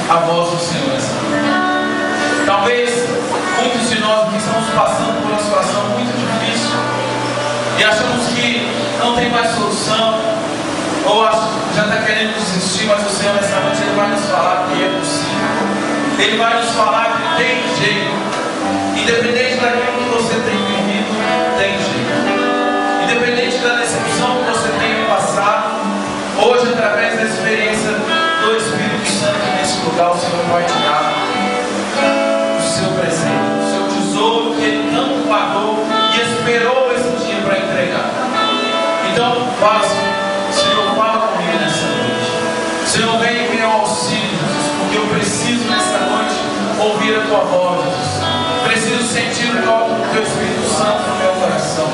a voz do Senhor nessa noite. Talvez muitos de nós aqui estamos passando por uma situação muito difícil e achamos que não tem mais solução, ou já está querendo desistir, mas o Senhor nessa noite Ele vai nos falar que é possível. Ele vai nos falar que tem jeito. Independente daquilo que você tem vivido, tem jeito. Independente da decepção que você tem passado, hoje, através da experiência do Espírito Santo nesse lugar, o Senhor vai te dar o seu presente, o seu tesouro que Ele tanto guardou e esperou esse dia para entregar. Então, faça, Senhor, fala comigo nessa noite. Senhor, vem em meu auxílio, Jesus, porque eu preciso nessa noite ouvir a Tua voz, Jesus. Preciso sentir o toque do Teu Espírito Santo no meu coração.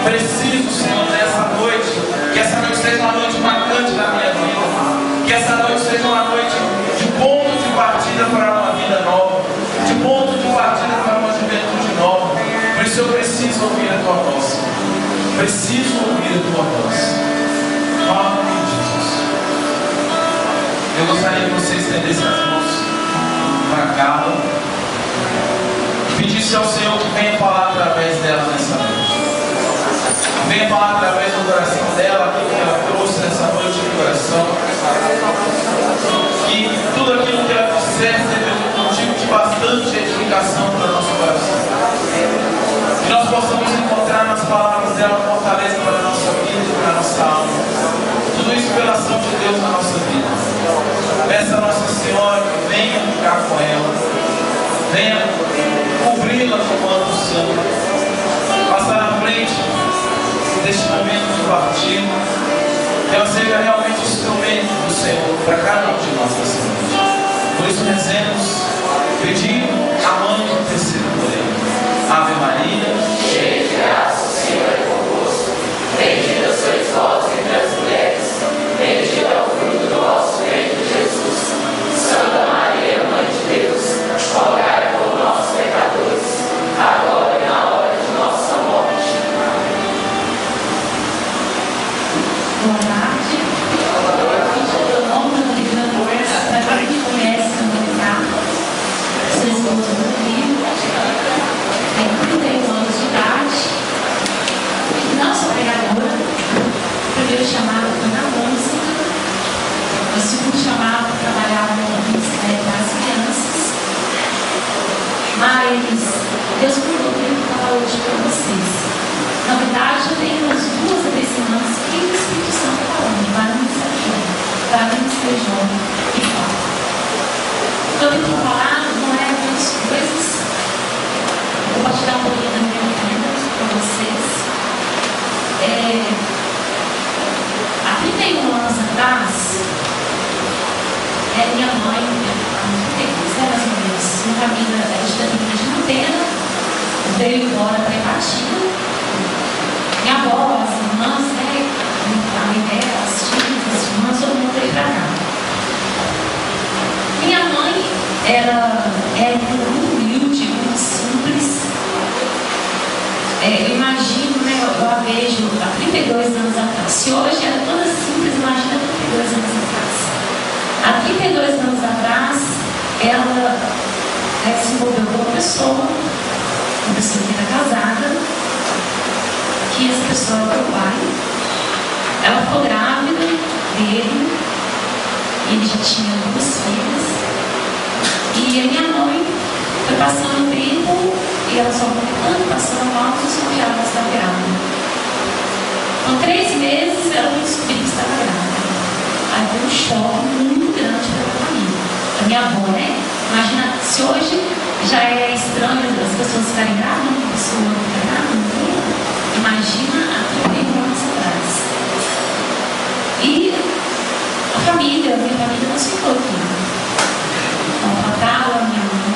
Preciso, Senhor, nessa noite, que essa noite seja uma noite marcante na minha vida. Que essa noite seja uma noite de ponto de partida para uma vida nova. De ponto de partida para uma juventude nova. Por isso eu preciso ouvir a Tua voz. Preciso ouvir a Tua voz. Fala comigo, Jesus. Eu gostaria que você estendesse as mãos para cá. Pedisse ao Senhor que venha falar através dela nessa noite. Venha falar através do coração dela, aquilo que ela trouxe nessa noite no coração. Que tudo aquilo que ela disser seja um motivo de bastante edificação para o nosso coração. Que nós possamos encontrar nas palavras dela fortaleza para a nossa vida e para a nossa alma. Tudo isso pela ação de Deus na nossa vida. Peça a Nossa Senhora que venha ficar com ela. Venha cobri-la com o manto santo, passar na frente deste momento de partida, que ela seja realmente instrumento do Senhor para cada um de nós nessa noite. Por isso rezemos, pedindo a mãe que interceda por ele. Ave Maria, cheia de graça, o Senhor é convosco. Bendita sois vós entre as mulheres, bendito é o fruto do vosso ventre, Jesus. Santa Maria, Mãe de Deus, rogai por nós, pecadores, agora e na hora de nossa morte. Boa tarde. Meu nome é Rodrigo Borges. Para quem me conhece, meu nome é sou esposa do Rodrigo. Tenho 31 anos de idade. Não sou pregadora. O primeiro chamado foi na música. O segundo chamado trabalhava no Ministério das Crianças. Mas Deus perdoou que eu falar hoje para vocês. Na verdade, eu tenho umas 2 a 3 semanas que o Espírito Santo falando, vai no Ministério Jovem e fala. Então, eu tenho falado, não é muitas coisas. Eu vou te dar um pouquinho da minha vida para vocês. Há 31 anos atrás, minha mãe, mais ou menos, uma família de Mantena, veio embora para Ipatinga. Minha avó, as irmãs, a mãe dela, as tias, as irmãs, todo mundo veio para cá. Minha mãe era muito humilde, muito simples. Eu imagino, eu a vejo há 32 anos atrás. Se hoje era toda simples, imagina 32 anos atrás. Há 32 anos atrás, ela se envolveu com uma pessoa que era casada, que essa pessoa era o pai. Ela ficou grávida dele, ele já tinha 2 filhas, e a minha mãe foi passando o tempo, e ela só voltando, passando mal, e só que ela estava grávida. Com 3 meses, ela descobriu que estava grávida. Aí foi um choque muito grande para a família. A minha avó, imagina, se hoje já é estranho as pessoas ficarem grávidas, uma pessoa ficar grávida, imagina há 31 anos atrás. E a família, minha família não se ficou aqui. Então, tratava a minha mãe,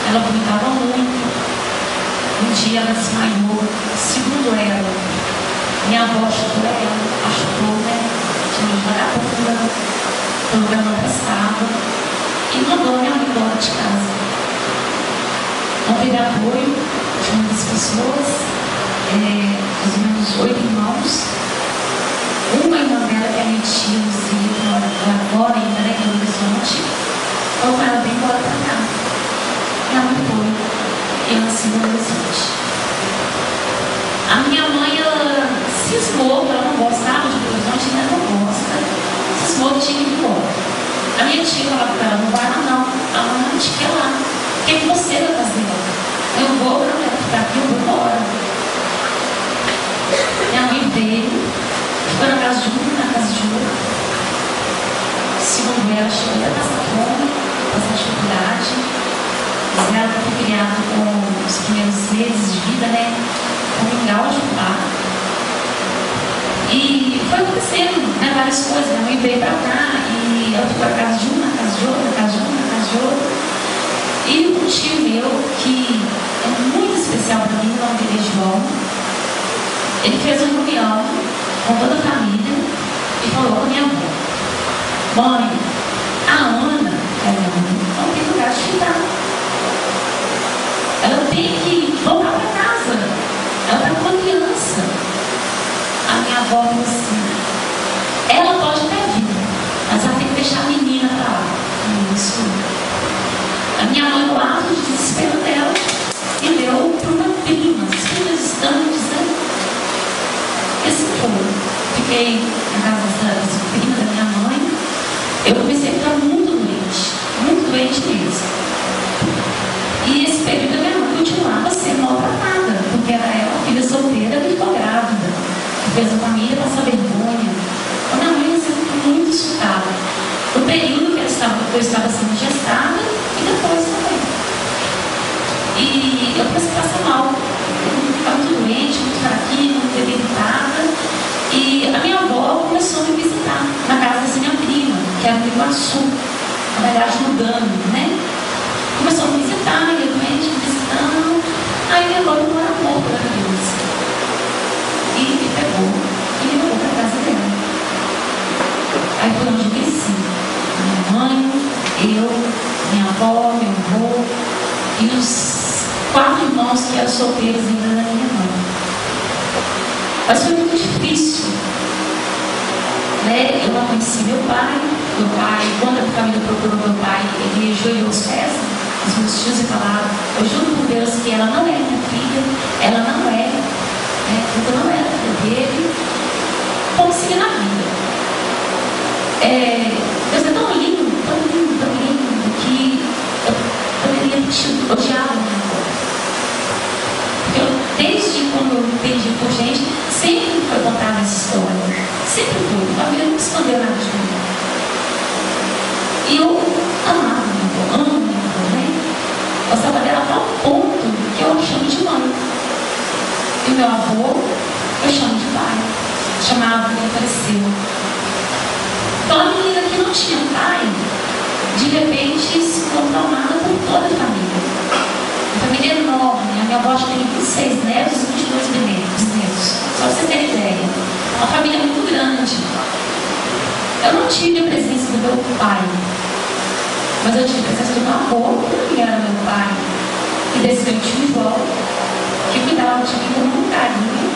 ela vomitava muito. Um dia ela desmaiou, segundo ela, minha avó chutou ela, tinha que pagar a procura, o lugar não prestava, e mandou minha mãe embora de casa. Não teve apoio de muitas pessoas, os meus 8 irmãos. Uma irmã dela que é minha tia, agora ainda, que é Belo Horizonte, falou com ela, vem embora pra cá. Minha mãe foi. E ela se mudou recente. A minha mãe, ela cismou que ela não gostava de Belo Horizonte, ainda não gosta. Cismou que tinha que ir embora. A minha tia falava pra ela, não vai lá não. Ela não, a gente quer lá. O que você vai fazer lá? Eu vou, não quero ficar aqui, eu vou embora. Minha mãe veio, ficou na casa de um, na casa de outro. Segundo ela, chegou até passar fome, passar dificuldade. Ela foi criada com os primeiros meses de vida, né? Com mingau de parto. E foi acontecendo, né? Várias coisas. Minha mãe veio pra cá e ela ficou na casa de um, na casa de outro, na casa de um, na casa de outro. E um tio meu, que é muito especial para mim, o nome dele é João, ele fez uma reunião com toda a família e falou com a minha avó: mãe, a Ana, que é minha mãe, não tem lugar de ficar. Ela tem que voltar para casa. Ela está com uma criança. A minha avó falou assim: ela pode até vir, mas ela tem que deixar a menina para lá. Isso. A minha mãe, no ato de desespero dela, me deu para uma prima, as primas distantes, né? E assim foi. Fiquei na casa dessa prima da minha mãe. Eu comecei a ficar muito doente mesmo. E esse período a minha mãe continuava sendo maltratada, porque ela era uma filha solteira e ficou grávida. Fez a família passar vergonha. A minha mãe sempre muito insultada. No período que eu estava sendo gestada e depois também. E eu comecei a passar mal. Eu ficava muito doente, muito fraquinha, muito debilitada. E a minha avó começou a me visitar na casa dessa minha prima, que era no Iguaçu, na verdade no Gama, né? Começou a me visitar, eu doente, me visitando. Aí minha avó não era morta da criança. E me pegou e me levou para a casa dela. Aí foi onde eu cresci. Minha mãe, eu, minha avó, meu avô e os 4 irmãos que eram solteiros ainda da minha mãe. Mas foi muito difícil, né? Eu não conheci meu pai. Meu pai, quando a família procurou meu pai, ele ajoelhou os pés dos meus tios e falaram: eu juro por Deus que ela não é minha filha, ela não é, né? Porque eu não era filha dele. Vamos seguir na vida. Deus é tão lindo, que eu poderia odiar a minha avó. Eu, desde quando eu me perdi por gente, sempre foi contada essa história. Sempre foi. A família não escondeu nada de mim. E eu amava minha avó, amo minha avó, né? Eu gostava dela a tal ponto que eu a chamo de mãe. E meu avô, eu chamo de pai. Chamava quando ele faleceu. Então a menina que não tinha pai, de repente se encontrou amada por toda a família. A família é enorme. A minha avó tem 26 netos e 22 bisnetos. Só para vocês terem ideia. Uma família muito grande. Eu não tive a presença do meu pai, mas eu tive a presença do meu avô, que era meu pai, e desse meu tio João, que cuidava de mim com muito carinho,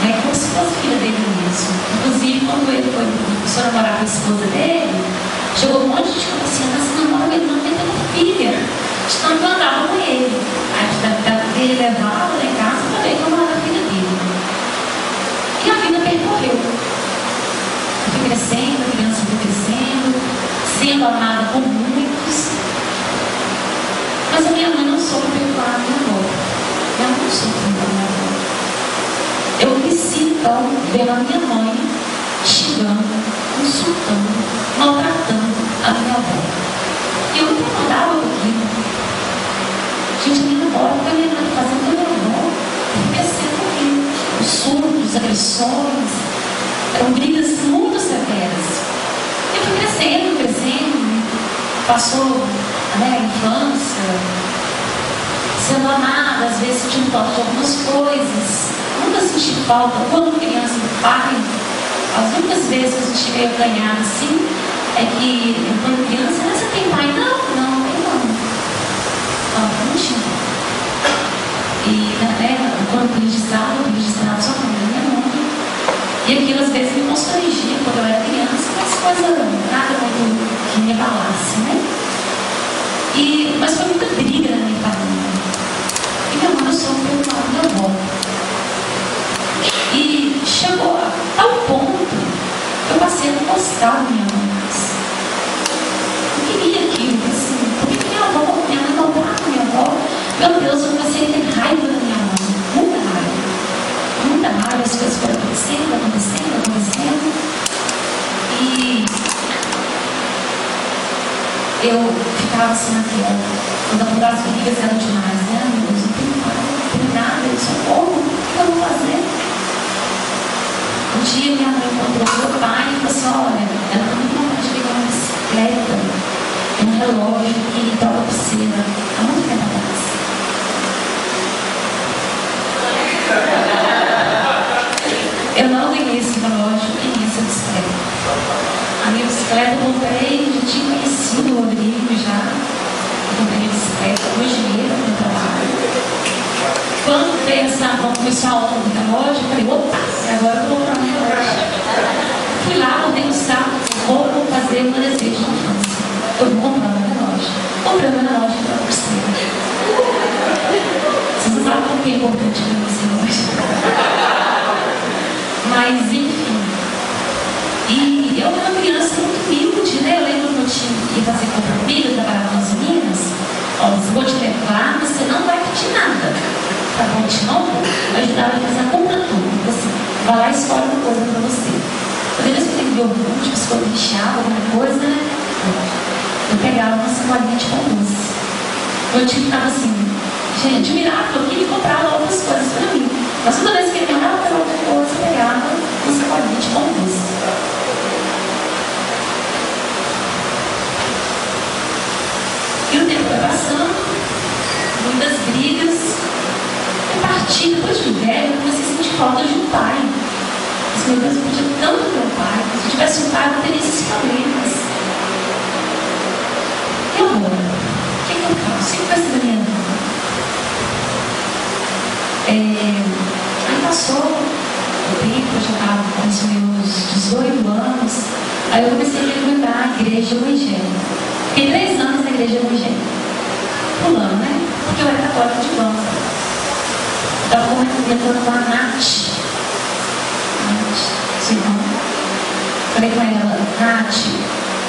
né, como se fosse filha dele mesmo. Inclusive, quando ele começou a namorar com a esposa dele, chegou um monte de gente assim: você namora ele, não tem filha. Então eu andava com ele. Aí ele levava lá em casa para ver como era a filha dele. E a vida percorreu. Eu fui crescendo, a criança foi crescendo, sendo amada por muitos. Mas a minha mãe não soube perdoar a minha avó. Ela não soube perdoar a minha avó. Eu cresci então vendo a minha mãe xingando, insultando, maltratando a minha avó. E eu me incomodava com aquilo. Gente, a minha avó, o que a minha mãe fazendo com a minha avó? Eu crescendo com aquilo. Os surtos, agressões, eram brigas muito severas. Eu fui crescendo, passou, né, a infância, sendo amada, às vezes sentindo falta de algumas coisas. Nunca senti falta, quando criança, do pai. As únicas vezes que a gente veio ganhar assim, é que quando criança, você tem pai? Não, eu não. Não tinha. E, né, quando eu registrava só com a minha mãe. E aquilo às vezes me constrangia quando eu era criança, mas coisa nada muito que me abalasse, né? Mas foi muita briga na minha família. E minha mãe sofreu do lado da minha avó. E chegou a tal ponto que eu passei a não gostar da minha mãe. Eu queria aquilo, assim, porque minha mãe maltrava minha avó. Meu Deus, eu comecei a ter raiva da minha mãe. Muita raiva. Muita raiva, as coisas foram acontecendo. E eu ficava assim naquela, quando as brigas eram demais, né? Meu Deus, não tenho nada, eu socorro, o que eu vou fazer? Um dia minha mãe encontrou meu pai e falou assim: olha, ela está muito vontade de pegar uma bicicleta, um relógio que troca pulseira, há muito tempo atrás. Eu não ganhei esse relógio, ganhei essa bicicleta. A minha bicicleta eu comprei, já tinha conhecido o Rodrigo já. Eu comprei a bicicleta com dinheiro no meu trabalho. Quando veio essa mão, começou a onda do relógio, eu falei: opa, agora eu vou comprar um relógio. Fui lá, montei um saco, vou fazer o meu desejo de infância. Eu vou comprar um relógio. Comprei o meu relógio e troca pulseira. Vocês não sabem como que é importante para você hoje. Mas, enfim. E eu era uma criança muito humilde, né? Eu lembro que eu ia fazer compromisso, eu trabalhava nas meninas. Ó, vou te levar, você não vai pedir nada. Tá bom, de novo? Eu ajudava a fazer a compra tudo. Assim, vai lá e escolhe uma coisa pra você. Toda vez que eu tenho orgulho, tipo, se eu lixava alguma coisa, né? Eu pegava uma sacolinha de pão doce. Meu tio ficava assim, gente, admirava, eu queria comprar outras coisas pra mim. Mas toda vez que ele olhava para outra coisa, eu pegava uma sacolinha de pão doce. E o tempo foi passando, muitas brigas. Eu parti, depois de velho, eu comecei a sentir falta de um pai. Mas, meu Deus, eu podia tanto ter um pai. Se eu tivesse um pai, eu não teria esses problemas. E agora? O que eu faço? O que vai ser da minha vida? Aí passou o tempo, eu já estava com os meus 18 anos. Aí eu comecei a frequentar a igreja evangélica. Fiquei 3 anos na igreja evangélica. Pulando, né? Porque eu era católica de banco. Estava comentando com a Nath, sua irmã. Falei com ela: Nath,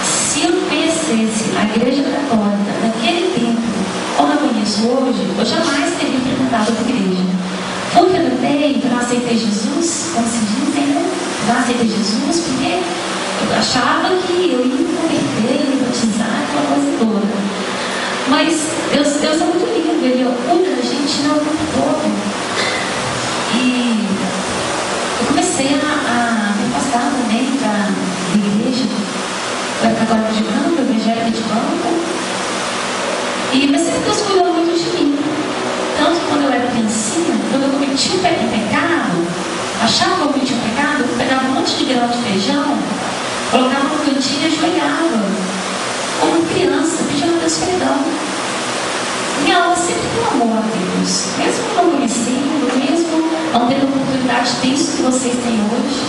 se eu conhecesse a igreja católica naquele tempo, como eu conheço hoje, eu jamais teria frequentado outra igreja. Porque eu não aceitei Jesus, como se dizem, né? Não aceitei Jesus porque eu achava que eu ia me converter, me batizar, aquela coisa toda. Mas Deus é muito lindo, Ele cuida da gente no tempo todo. E eu comecei a me afastar também da igreja. Eu era católica de campo, evangélica de campo. Mas sempre Deus cuidou muito de mim. Tanto que quando eu era criancinha, quando eu cometi um pecado, achava que eu cometi um pecado, eu pegava um monte de grão de feijão, colocava no cantinho e ajoelhava. Como criança, pedindo a Deus perdão. Minha alma sempre clamou a Deus, mesmo não conhecendo, mesmo não tendo oportunidade de ter isso que vocês têm hoje.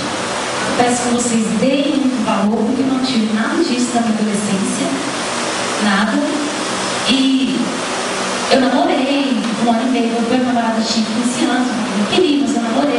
Eu peço que vocês deem muito valor, porque eu não tive nada disso na minha adolescência, nada. E eu namorei 1 ano e meio, meu namorado tinha 15 anos, eu queria, mas eu namorei.